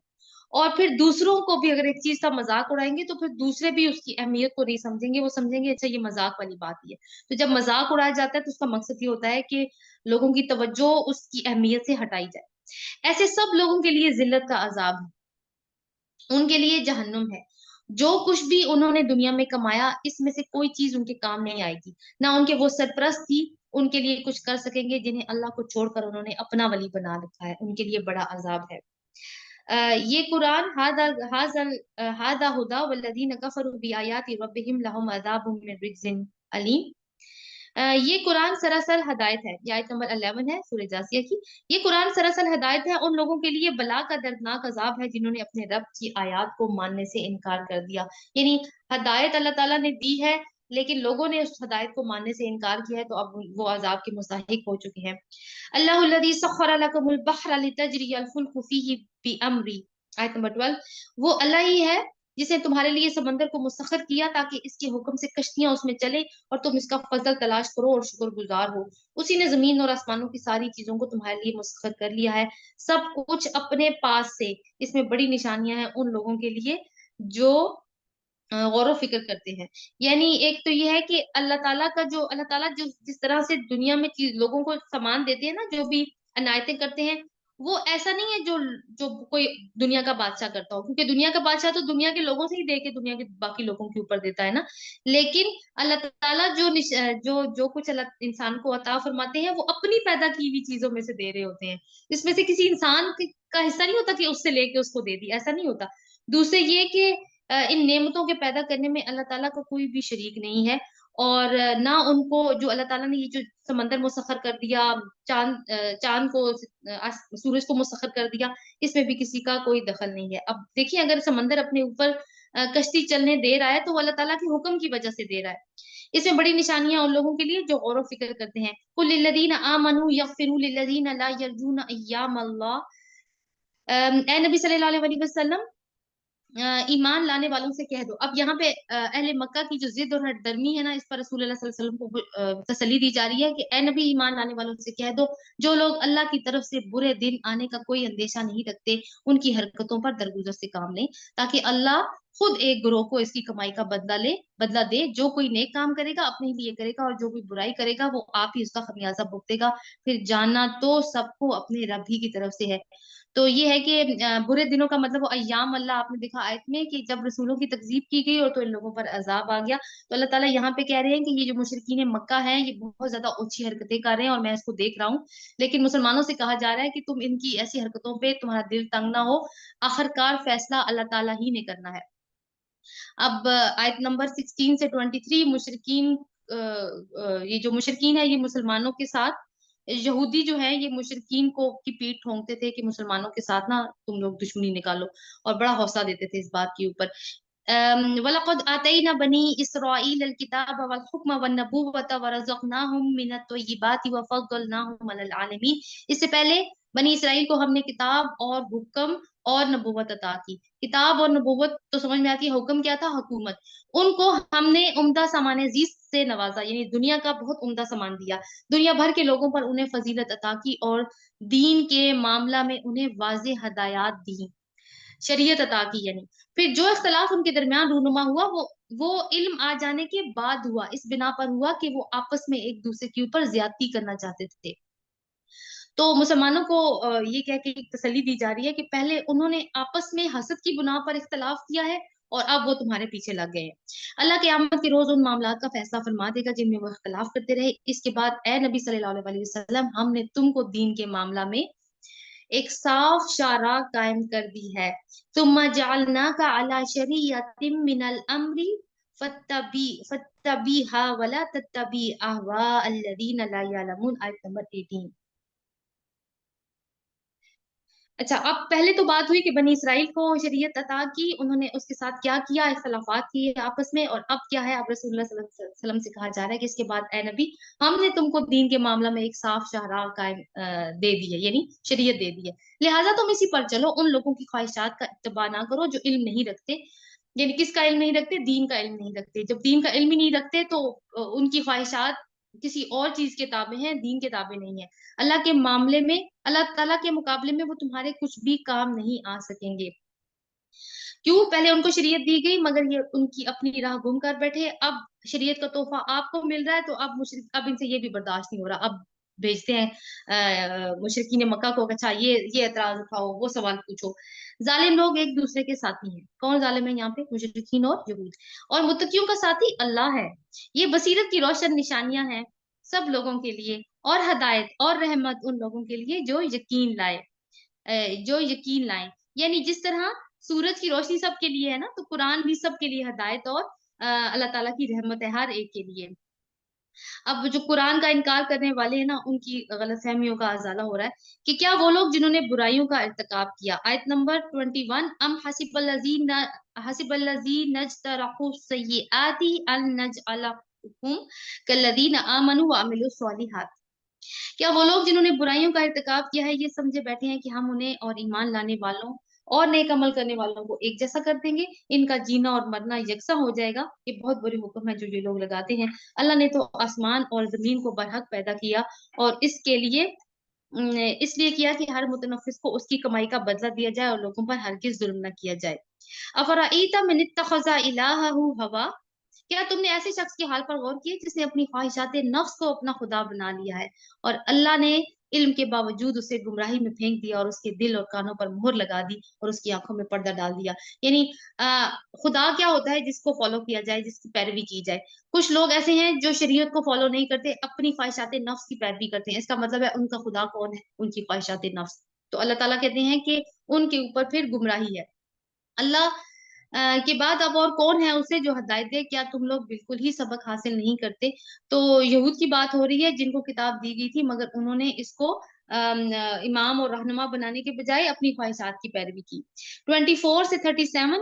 اور پھر دوسروں کو بھی اگر ایک چیز کا مذاق اڑائیں گے تو پھر دوسرے بھی اس کی اہمیت کو نہیں سمجھیں گے. وہ سمجھیں گے اچھا یہ مذاق والی بات ہی ہے. تو جب مذاق اڑایا جاتا ہے تو اس کا مقصد یہ ہوتا ہے کہ لوگوں کی توجہ اس کی اہمیت سے ہٹائی جائے. ایسے سب لوگوں کے لیے ذلت کا عذاب ہے، ان کے لیے جہنم ہے، जो कुछ भी उन्होंने दुनिया में कमाया, इसमें से कोई चीज उनके काम नहीं आएगी, ना उनके वो सरपरस्त थी उनके लिए कुछ कर सकेंगे जिन्हें अल्लाह को छोड़कर उन्होंने अपना वली बना रखा है, उनके लिए बड़ा अजाब है। ये कुरान हादा हाजल हादा हुदा वल्लदीन कफरू बिआयाति रब्बिहिम लहुम अज़ाबुम मिन रिज्जिन अलीम। ये कुरान सरासर हदायत है, ये आयत नंबर 11 है सूरह जासिया की। ये कुरान सरासर हदायत है उन लोगों के लिए बला का दर्दनाक अजाब है जिन्होंने अपने रब की आयत को मानने से इनकार कर दिया। यानी हदायत अल्लाह ताला ने दी है, लेकिन लोगों ने उस हदायत को मानने से इनकार किया है, तो अब वो अजाब के मुस्ताहिक हो चुके हैं। अल्लाहुल्लज़ी सख्खर लकुमुल बहरा लितजरियल फुल्कु फीही बिअमरी, आयत नंबर 12। वो अल्लाह ही है जिसने तुम्हारे लिए समंदर को मुसख्खर किया ताकि इसके हुक्म से कश्तियां उसमें चले और तुम इसका फजल तलाश करो और शुक्रगुजार हो। उसी ने जमीन और आसमानों की सारी चीजों को तुम्हारे लिए मुसख्खर कर लिया है, सब कुछ अपने पास से। इसमें बड़ी निशानियां हैं उन लोगों के लिए जो गौर फिक्र करते हैं। यानी एक तो ये है कि अल्लाह ताला जो जिस तरह से दुनिया में चीज लोगों को सामान देते हैं ना, जो भी अनायतें करते हैं, वो ऐसा नहीं है जो जो कोई दुनिया का बादशाह करता हो, क्योंकि दुनिया का बादशाह तो दुनिया के लोगों से ही दे के दुनिया के बाकी लोगों के ऊपर देता है ना। लेकिन अल्लाह ताला जो जो कुछ अल्लाह इंसान को अता फरमाते हैं, वो अपनी पैदा की हुई चीजों में से दे रहे होते हैं। इसमें से किसी इंसान का हिस्सा नहीं होता कि उससे लेके उसको दे दी, ऐसा नहीं होता। दूसरे ये कि इन नेमतों के पैदा करने में अल्लाह ताला का कोई भी शरीक नहीं है। और ना उनको जो अल्लाह ताला ने ये जो समंदर मुसख्खर कर दिया, चांद को सूरज को मुसख्खर कर दिया, इसमें भी किसी का कोई दखल नहीं है। अब देखिए, अगर समंदर अपने ऊपर कश्ती चलने दे रहा है तो वो अल्लाह ताला के हुक्म की वजह से दे रहा है। इसमें बड़ी निशानियां उन लोगों के लिए जो गौर फिक्र करते हैं। कुल लिल्लज़ीना आमनू यगफिरू लिल्लज़ीना ला यरजूना अय्याम अल्लाह। ए नबी सल्लल्लाहु अलैहि वसल्लम, ईमान लाने वालों से कह दो। अब यहाँ पे अहले मक्का की जो जिद और हठधर्मी है ना, इस पर रसूल अल्लाह सल्लल्लाहु अलैहि वसल्लम को तसल्ली दी जा रही है कि ए नबी, ईमान लाने वालों से कह दो, जो लोग अल्लाह की तरफ से बुरे दिन आने का कोई अंदेशा नहीं रखते, उनकी हरकतों पर दरगुजर से काम लें, ताकि अल्लाह खुद एक ग्रोह को इसकी कमाई का बदला दे। जो कोई नेक काम करेगा अपने लिए करेगा, और जो कोई बुराई करेगा वो आप ही उसका खमियाजा भुगतेगा। फिर जाना तो सबको अपने रब ही की तरफ से है। तो ये है कि बुरे दिनों का मतलब वो अय्याम अल्लाह, आपने देखा आयत में कि जब रसूलों की तकजीब की गई और तो इन लोगों पर अजाब आ गया। तो अल्लाह ताला यहाँ पे कह रहे हैं कि ये जो मुशरिकीन मक्का हैं, ये बहुत ज्यादा ऊंची हरकतें कर रहे हैं और मैं इसको देख रहा हूँ। लेकिन मुसलमानों से कहा जा रहा है कि तुम इनकी ऐसी हरकतों पे तुम्हारा दिल तंग ना हो, आखिरकार फैसला अल्लाह ताला ही ने करना है। अब आयत नंबर 16 से 23, मुशरिकीन ये जो मुशरिकीन है ये मुसलमानों के साथ, यहूदी जो है ये मुशरिकीन को की पीठ ठोंकते थे कि मुसलमानों के साथ ना तुम लोग दुश्मनी निकालो, और बड़ा हौसला देते थे इस बात के ऊपर। वलक़द आतैना बनी इसराईल अल किताब वल हुक्म वन नबुव्वत व रज़क़नाहुम मिनत तय्यिबाति व फद्दलनाहुम अलल आलमीन। इससे पहले बनी इसराइल को हमने किताब और हुक्म और नबुव्वत अता की। किताब और नबुव्वत तो समझ में आती है, हुक्म क्या था? हुकूमत। उनको हमने उम्दा सामान अजीज से नवाजा, यानी दुनिया का बहुत उम्दा सामान दिया। दुनिया भर के लोगों पर उन्हें फजीलत अता की और दीन के मामला में उन्हें वाज़े हदायत दी, शरीयत अता की। यानी फिर जो इख्तलाफ उनके दरमियान रूनुमा हुआ, वो इल्म आ जाने के बाद हुआ, इस बिना पर हुआ कि वो आपस में एक दूसरे के ऊपर ज्यादती करना चाहते थे। तो मुसलमानों को ये कह के एक तसल्ली दी जा रही है कि पहले उन्होंने आपस में हसद की बुना पर इख्तलाफ किया है और अब वो तुम्हारे पीछे लग गए हैं। अल्लाह क़यामत के रोज उन मामलात का फैसला फरमा देगा जिनमें वो इख्तलाफ करते रहे। इसके बाद ए नबी सल्लल्लाहु अलैहि वसल्लम, हमने तुमको दीन के मामला में एक साफ शारा कायम कर दी है। तुम जालना का अला शरीयतिम मिनल अमरी फत्तबीहा वला तत्तबी अहवा अल्लज़ीना ला यअलमून, आयत नंबर 18। अच्छा, अब पहले तो बात हुई कि बनी इसराइल को शरीयत अता की, उन्होंने उसके साथ क्या किया, इख्तलाफात किए आपस में। और अब क्या है, अब रसूलुल्लाह सल्लल्लाहु अलैहि वसल्लम से कहा जा रहा है कि इसके बाद ए नबी, हमने तुमको दीन के मामला में एक साफ शाहराह कायम दे दी है, यानी शरीयत दे दी है। लिहाजा तुम इसी पर चलो, उन लोगों की ख्वाहिशात का इत्तबा ना करो जो इल्म नहीं रखते। यानी किसका इल्म नहीं रखते? दीन का इल्म नहीं रखते। जब दीन का इल्म ही नहीं रखते तो उनकी ख्वाहिशात किसी और चीज के ताबे हैं, दीन के ताबे नहीं है। अल्लाह के मामले में, अल्लाह ताला के मुकाबले में वो तुम्हारे कुछ भी काम नहीं आ सकेंगे। क्यों? पहले उनको शरीयत दी गई मगर ये उनकी अपनी राह गुम कर बैठे। अब शरीयत का तोहफा आपको मिल रहा है तो अब मुशरिक, अब इनसे ये भी बर्दाश्त नहीं हो रहा। अब भेजते हैं मुशरिकीन मक्का को, अच्छा ये एतराज उठाओ, वो सवाल पूछो। जालिम लोग एक दूसरे के साथी हैं। कौन जालिम है यहाँ पे? मुशरिकीन और यहूद। और मुत्तकियों का साथी अल्लाह है। ये बसीरत की रोशन निशानियां हैं सब लोगों के लिए, और हदायत और रहमत उन लोगों के लिए जो यकीन लाए, जो यकीन लाए। यानी जिस तरह सूरज की रोशनी सबके लिए है ना, तो कुरान भी सबके लिए हदायत और अल्लाह ताला की रहमत है हर एक के लिए। अब जो कुरान का इनकार करने वाले हैं ना, उनकी गलतफहमियों का अजाला हो रहा है कि क्या वो लोग जिन्होंने बुराइयों का इर्तिकाब किया। आयत नंबर 21, अम हसिबल्लज़ीन नजतरहु सय्यिआति अन नजअलहुम कल्लज़ीन आमनु व अमिलुस सॉलिहात। क्या वो लोग जिन्होंने बुराइयों का इर्तिकाब किया है ये समझे बैठे हैं कि हम उन्हें और ईमान लाने वालों और नेक अमल करने वालों को एक जैसा कर देंगे, इनका जीना और मरना यकसा हो जाएगा। ये बहुत बड़ी हुक्म है जो ये लोग लगाते हैं। अल्लाह ने तो आसमान और जमीन को बरहक पैदा किया, और इसके लिए इसलिए किया कि हर मुतनफिस को उसकी कमाई का बदला दिया जाए और लोगों पर हरगिज जुल्म न किया जाए। अफराईता मन इत्तखज़ा इलाहहु हवा, क्या तुमने ऐसे शख्स के हाल पर गौर किया जिसने अपनी ख्वाहिशात नफ्स को अपना खुदा बना लिया है, और अल्लाह ने इल्म के बावजूद उसे गुमराही में फेंक दिया, और उसके दिल और कानों पर मोहर लगा दी, और उसकी आंखों में पर्दा डाल दिया। यानी खुदा क्या होता है? जिसको फॉलो किया जाए, जिसकी पैरवी की जाए। कुछ लोग ऐसे हैं जो शरीयत को फॉलो नहीं करते, अपनी ख्वाहिशात नफ्स की पैरवी करते हैं। इसका मतलब है उनका खुदा कौन है? उनकी ख्वाहिशात नफ्स। तो अल्लाह ताला कहते हैं कि उनके ऊपर फिर गुमराही है। अल्लाह के बाद अब और कौन है उसे जो हदायत दे? क्या तुम लोग बिल्कुल ही सबक हासिल नहीं करते? तो यहूद की बात हो रही है जिनको किताब दी गई थी, मगर उन्होंने इसको इमाम और रहनुमा बनाने के बजाय अपनी ख्वाहिशात की पैरवी की। 24 से 37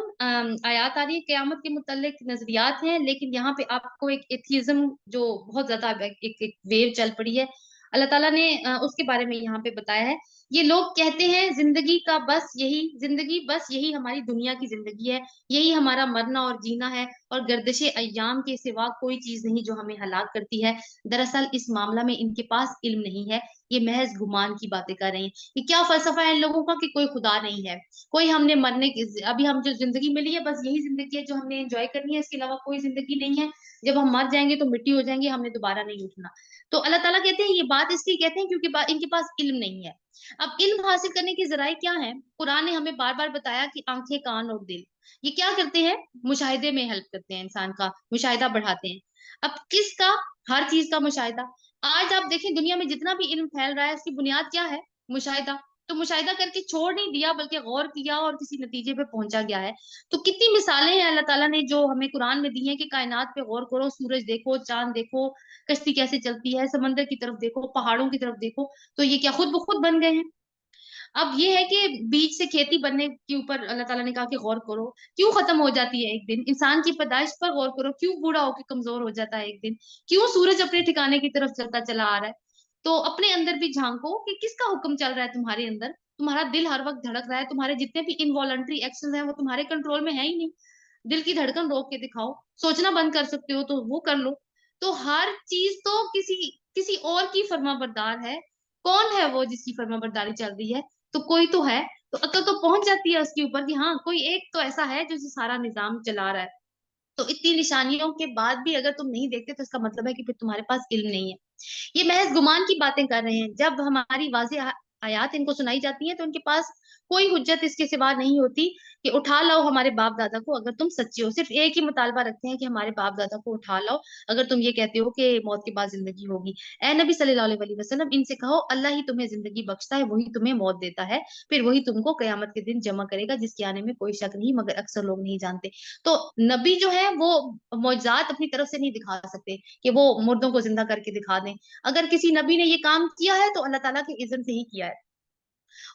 आयात आ रही है, क़यामत के मुतल्लिक नजरियात हैं, लेकिन यहाँ पे आपको एक एथिज्म जो बहुत ज्यादा एक वेव चल पड़ी है, अल्लाह ताला ने उसके बारे में यहाँ पे बताया है। ये लोग कहते हैं जिंदगी बस यही हमारी दुनिया की जिंदगी है, यही हमारा मरना और जीना है, और गर्दिशे अय्याम के सिवा कोई चीज नहीं जो हमें हलाक करती है। दरअसल इस मामला में इनके पास इल्म नहीं है, ये महज गुमान की बातें कर रहे हैं। कि क्या फलसफा है इन लोगों का कि कोई खुदा नहीं है, कोई हमने मरने की, अभी हम जो जिंदगी मिली है बस यही जिंदगी है जो हमने एंजॉय करनी है, इसके अलावा कोई जिंदगी नहीं है। जब हम मर जाएंगे तो मिट्टी हो जाएंगे, हमने दोबारा नहीं उठना। तो अल्लाह ताला कहते हैं ये बात इसलिए कहते हैं क्योंकि इनके पास इल्म नहीं है। अब इल्म हासिल करने के जराए क्या है? कुरान ने हमें बार बार बताया कि आंखें, कान और दिल ये क्या करते हैं? मुशाहिदे में हेल्प करते हैं, इंसान का मुशाहिदा बढ़ाते हैं। अब किसका? हर चीज का मुशाहिदा। आज आप देखें दुनिया में जितना भी इल्म फैल रहा है उसकी बुनियाद क्या है? मुशाहिदा। तो मुशाहिदा करके छोड़ नहीं दिया बल्कि गौर किया और किसी नतीजे पे पहुंचा गया है। तो कितनी मिसालें हैं अल्लाह ताला ने जो हमें कुरान में दी हैं कि कायनात पे गौर करो, सूरज देखो, चांद देखो, कश्ती कैसे चलती है, समंदर की तरफ देखो, पहाड़ों की तरफ देखो। तो ये क्या खुद ब खुद बन गए हैं? अब ये है कि बीज से खेती बनने के ऊपर अल्लाह ताला ने कहा कि गौर करो। क्यों खत्म हो जाती है एक दिन? इंसान की पैदाइश पर गौर करो, क्यों बूढ़ा होकर कमजोर हो जाता है एक दिन? क्यों सूरज अपने ठिकाने की तरफ चलता चला आ रहा है? तो अपने अंदर भी झांको कि किसका हुक्म चल रहा है तुम्हारे अंदर। तुम्हारा दिल हर वक्त धड़क रहा है, तुम्हारे जितने भी इनवॉलंटरी एक्शन है वो तुम्हारे कंट्रोल में है ही नहीं। दिल की धड़कन रोक के दिखाओ, सोचना बंद कर सकते हो तो वो कर लो। तो हर चीज तो किसी किसी और की फर्माबरदार है। कौन है वो जिसकी फर्माबरदारी चल रही है? तो कोई तो है। तो अकल तो पहुंच जाती है उसके ऊपर कि हाँ कोई एक तो ऐसा है जो इसे सारा निजाम चला रहा है। तो इतनी निशानियों के बाद भी अगर तुम नहीं देखते तो इसका मतलब है कि फिर तुम्हारे पास इल्म नहीं है। ये महज गुमान की बातें कर रहे हैं। जब हमारी वाज़ेह आयात इनको सुनाई जाती हैं तो उनके पास कोई हुज्जत इसके सिवा नहीं होती कि उठा लाओ हमारे बाप दादा को, अगर तुम सच्चे हो। सिर्फ एक ही मुतालबा रखते हैं कि हमारे बाप दादा को उठा लाओ, अगर तुम ये कहते हो कि मौत के बाद जिंदगी होगी। ए नबी सल्लल्लाहु अलैहि वसल्लम, इनसे कहो अल्लाह ही तुम्हें जिंदगी बख्शता है, वही तुम्हें मौत देता है, फिर वही तुमको कयामत के दिन जमा करेगा, जिसके आने में कोई शक नहीं, मगर अक्सर लोग नहीं जानते। तो नबी जो है वो मौजूदात अपनी तरफ से नहीं दिखा सकते कि वो मुर्दों को जिंदा करके दिखा दें। अगर किसी नबी ने ये काम किया है तो अल्लाह ताला के इज़्न से ही किया है।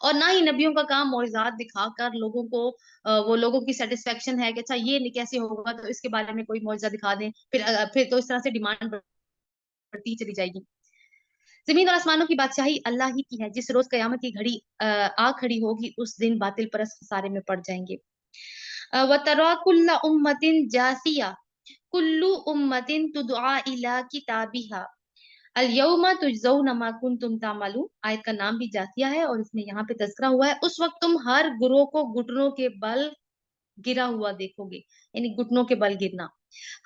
और ना ही नबियों का काम मौजूदात दिखाकर लोगों को वो लोगों की सेटिस्फेक्शन है कि अच्छा ये कैसे होगा, तो इसके बारे में कोई मौजूदा दिखा दें, फिर तो इस तरह से डिमांड बढ़ती चली जाएगी। जमीन और आसमानों की बादशाही अल्लाह ही की है। जिस रोज कयामत की घड़ी आ खड़ी होगी उस दिन बातिल परस्त खसारे में पड़ जाएंगे। वतरा कुल्ला उम्मतिन जासिया कुल्लू उम्मतिन तुदआ इला किताबिहा अल यौमा तुजज़ौना मा कुंतुम तामलून। आयत का नाम भी जासिया है और इसमें यहाँ पे तज़किरा हुआ है। उस वक्त तुम हर गुरोह को घुटनों के बल गिरा हुआ देखोगे, यानी घुटनों के बल गिरना।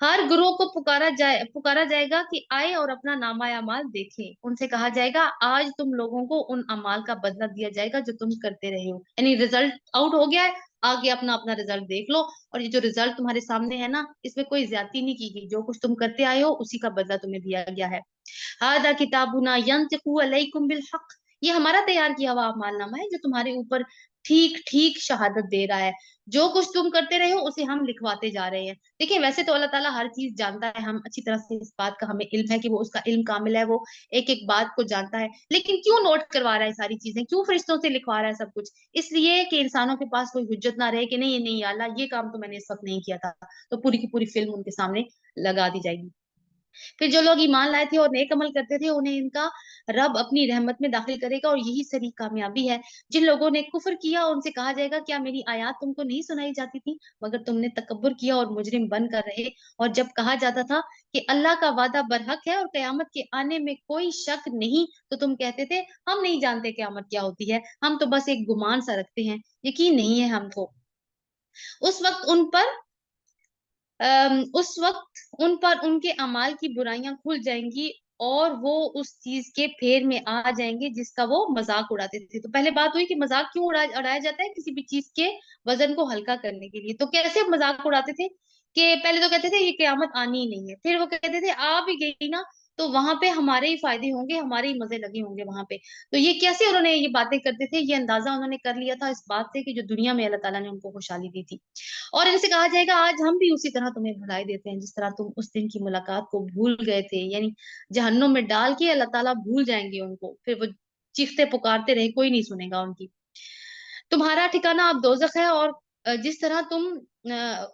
हर गुरुओं को पुकारा जाएगा कि आए और अपना नामा अमाल देखें। उनसे कहा जाएगा आज तुम लोगों को उन अमाल का बदला दिया जाएगा जो तुम करते रहे हो, यानी रिजल्ट आउट हो गया है, आगे अपना अपना रिजल्ट देख लो। और ये जो रिजल्ट तुम्हारे सामने है ना, इसमें कोई ज्यादती नहीं की गई, जो कुछ तुम करते आए हो उसी का बदला तुम्हें दिया गया है। हादा किताबुना यंतिकु अलैकुम बिल हक, ये हमारा तैयार किया हुआ अमालनामा है जो तुम्हारे ऊपर ठीक ठीक शहादत दे रहा है। जो कुछ तुम करते रहे हो उसे हम लिखवाते जा रहे हैं। देखिए वैसे तो अल्लाह ताला हर चीज जानता है, हम अच्छी तरह से इस बात का हमें इल्म है कि वो उसका इल्म कामिल है, वो एक एक बात को जानता है, लेकिन क्यों नोट करवा रहा है सारी चीजें, क्यों फरिश्तों से लिखवा रहा है सब कुछ? इसलिए कि इंसानों के पास कोई हुज्जत ना रहे कि नहीं नहीं या अल्लाह ये काम तो मैंने इस वक्त नहीं किया था, तो पूरी की पूरी फिल्म उनके सामने लगा दी जाएगी। फिर जो लोग ईमान लाए थे और नेक अमल करते थे उन्हें इनका रब अपनी रहमत में दाखिल करेगा, और यही सरी कामयाबी है। जिन लोगों ने कुफर किया उनसे कहा जाएगा क्या मेरी आयत तुमको नहीं सुनाई जाती थी, मगर तुमने तकब्बुर किया और मुजरिम बन कर रहे। और जब कहा जाता था कि अल्लाह का वादा बरहक है और कयामत के आने में कोई शक नहीं, तो तुम कहते थे हम नहीं जानते कयामत क्या होती है, हम तो बस एक गुमान सा रखते हैं, यकीन नहीं है हमको। उस वक्त उन पर उनके अमाल की बुराइयां खुल जाएंगी और वो उस चीज के फेर में आ जाएंगे जिसका वो मजाक उड़ाते थे। तो पहले बात हुई कि मजाक क्यों उड़ाया जाता है, किसी भी चीज के वजन को हल्का करने के लिए। तो कैसे मजाक उड़ाते थे कि पहले तो कहते थे ये कयामत आनी ही नहीं है, फिर वो कहते थे आ भी गई ना तो वहां पे हमारे ही फायदे होंगे, हमारे ही मजे लगे होंगे वहां पे। तो ये कैसे उन्होंने ये बातें करते थे, ये अंदाजा उन्होंने कर लिया था इस बात से कि जो दुनिया में अल्लाह ताला ने उनको खुशहाली दी थी। और इनसे कहा जाएगा आज हम भी उसी तरह तुम्हें भुलाई देते हैं जिस तरह तुम उस दिन की मुलाकात को भूल गए थे, यानी जहन्नुम में डाल के अल्लाह ताला भूल जाएंगे उनको, फिर वो चीखते पुकारते रहे, कोई नहीं सुनेगा उनकी। तुम्हारा ठिकाना अब दोजख है, और जिस तरह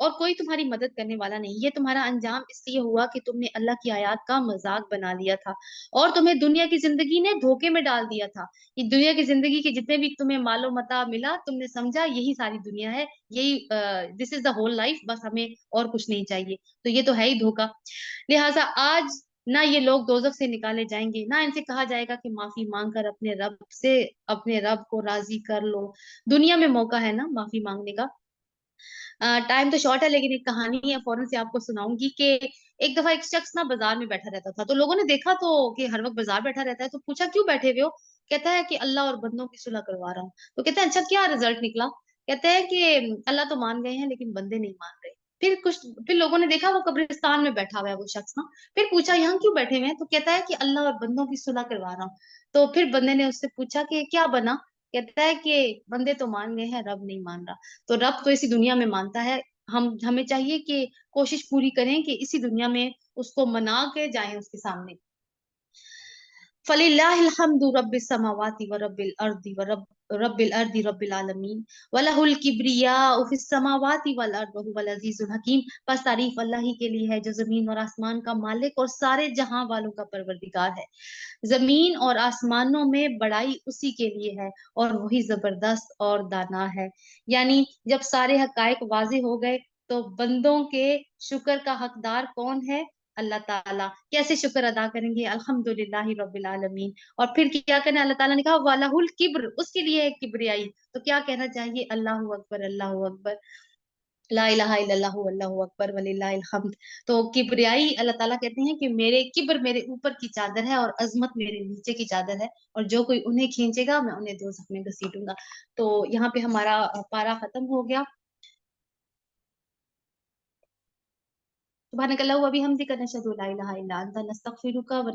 और कोई तुम्हारी मदद करने वाला नहीं। ये तुम्हारा अंजाम इसलिए हुआ कि तुमने अल्लाह की आयत का मजाक बना लिया था, और तुम्हें दुनिया की जिंदगी ने धोखे में डाल दिया था। ये दुनिया की जिंदगी के जितने भी तुम्हें मालो मता मिला, तुमने समझा यही सारी दुनिया है, यही this is the whole life, बस हमें और कुछ नहीं चाहिए। तो ये तो है ही धोखा। लिहाजा आज ना ये लोग दोजख से निकाले जाएंगे, ना इनसे कहा जाएगा कि माफी मांग कर अपने रब को राजी कर लो। दुनिया में मौका है ना माफी मांगने का। टाइम तो शॉर्ट है लेकिन एक कहानी है, फौरन से आपको सुनाऊंगी कि एक दफा एक शख्स ना बाजार में बैठा रहता था, तो लोगों ने देखा तो कि हर वक्त बाजार बैठा रहता है, तो पूछा क्यों बैठे हुए हो? कहता है कि अल्लाह और बंदों की सुलह करवा रहा हूँ। तो कहते हैं अच्छा क्या रिजल्ट निकला? कहते हैं कि अल्लाह तो मान गए हैं लेकिन बंदे नहीं मान रहे। फिर लोगों ने देखा वो कब्रिस्तान में बैठा हुआ है वो शख्स ना, फिर पूछा यहाँ क्यों बैठे हुए हैं? तो कहता है कि अल्लाह और बंदों की सुलह करवा रहा हूँ। तो फिर बंदे ने उससे पूछा कि क्या बना? कहता है कि बंदे तो मान गए हैं, रब नहीं मान रहा। तो रब तो इसी दुनिया में मानता है, हमें चाहिए कि कोशिश पूरी करें कि इसी दुनिया में उसको मना के जाएं उसके सामने। फलिल्लाहिल हम्दु रब्बिस समावाति व रब्बिल अर्दि रब्बिल आलमीन वलहुल किब्रियाउ फिस समावाति वल अर्द व हुवल अजीजुल हकीम। बस तारीफ अल्लाह ही के लिए है जो जमीन और आसमान का मालिक और सारे जहां वालों का परवरदिगार है। जमीन और आसमानों में बड़ाई उसी के लिए है और वही जबरदस्त और दाना है। यानी जब सारे हकायक वाजे हो गए तो बंदों के शुक्र का हकदार कौन है? अल्लाह ताला। कैसे शुक्र अदा करेंगे? अल्हम्दुलिल्लाहि रब्बिल आलमीन। और फिर क्या करना है? अल्लाह ताला ने कहा वालाहुल किब्र, उसके लिए है किब्रियाई। तो क्या कहना चाहिए? अल्लाहु अकबर, अल्लाहु अकबर, ला इलाहा इल्लल्लाहु अल्लाहु अकबर वलिल्लाहिल हम्द। तो किब्रियाई अल्लाह ताला कहते हैं कि मेरे किब्र मेरे ऊपर की चादर है और अजमत मेरे नीचे की चादर है, और जो कोई उन्हें खींचेगा मैं उन्हें दोज़ख में घसीटूंगा। तो यहाँ पे हमारा पारा खत्म हो गया। सुब्हानकल्लाहु व बिहम्दिका नशहदु ला इलाहा इल्ला अंता नस्तगफिरुका व